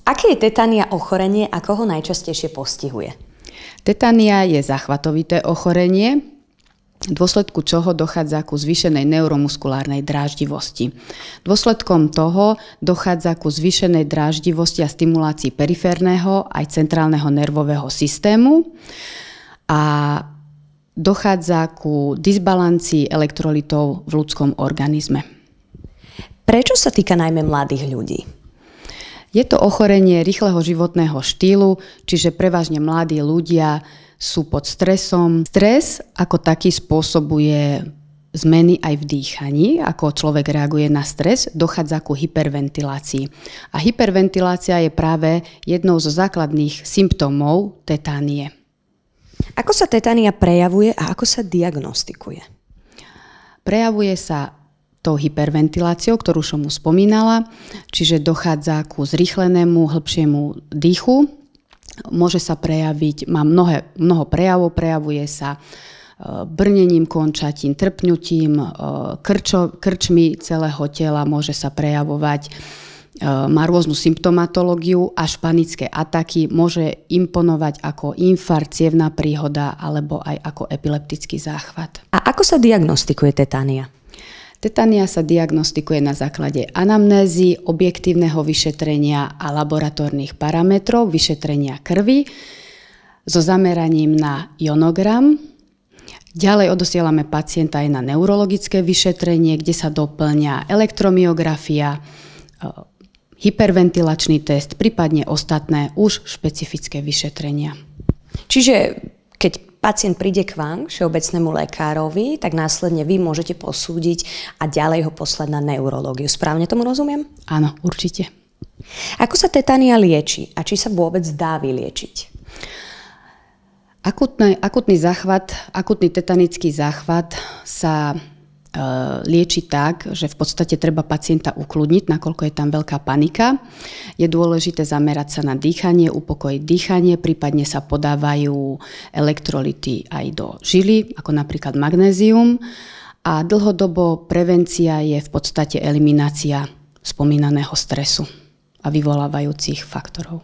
Aké je tetánia ochorenie a koho najčastejšie postihuje? Tetánia je záchvatovité ochorenie, v dôsledku čoho dochádza ku zvýšenej neuromuskulárnej dráždivosti. Dôsledkom toho dochádza ku zvýšenej dráždivosti a stimulácii periférneho aj centrálneho nervového systému a dochádza ku disbalancii elektrolitov v ľudskom organizme. Prečo sa týka najmä mladých ľudí? Je to ochorenie rýchleho životného štýlu, čiže prevažne mladí ľudia sú pod stresom. Stres ako taký spôsobuje zmeny aj v dýchaní, ako človek reaguje na stres, dochádza ku hyperventilácii. A hyperventilácia je práve jednou zo základných symptómov tetánie. Ako sa tetánia prejavuje a ako sa diagnostikuje? Prejavuje sa tou hyperventiláciou, ktorú som mu spomínala, čiže dochádza ku zrýchlenému, hĺbšiemu dýchu. Môže sa prejaviť, má mnoho prejavov, prejavuje sa brnením končatín, trpňutím, krčmi celého tela, môže sa prejavovať, má rôznu symptomatológiu, až panické ataky, môže imponovať ako infarkt, cievna príhoda alebo aj ako epileptický záchvat. A ako sa diagnostikuje tetánia? Tetánia sa diagnostikuje na základe anamnézy, objektívneho vyšetrenia a laboratórnych parametrov, vyšetrenia krvi so zameraním na ionogram. Ďalej odosielame pacienta aj na neurologické vyšetrenie, kde sa doplňa elektromyografia, hyperventilačný test, prípadne ostatné už špecifické vyšetrenia. Čiže keď pacient príde k vám, všeobecnému lekárovi, tak následne vy môžete posúdiť a ďalej ho poslať na neurológiu. Správne tomu rozumiem? Áno, určite. Ako sa tetánia lieči a či sa vôbec dá vyliečiť? Akutný tetanický záchvat sa lieči tak, že v podstate treba pacienta ukludniť, nakoľko je tam veľká panika. Je dôležité zamerať sa na dýchanie, upokojiť dýchanie, prípadne sa podávajú elektrolyty aj do žily, ako napríklad magnézium. A dlhodobo prevencia je v podstate eliminácia spomínaného stresu a vyvolávajúcich faktorov.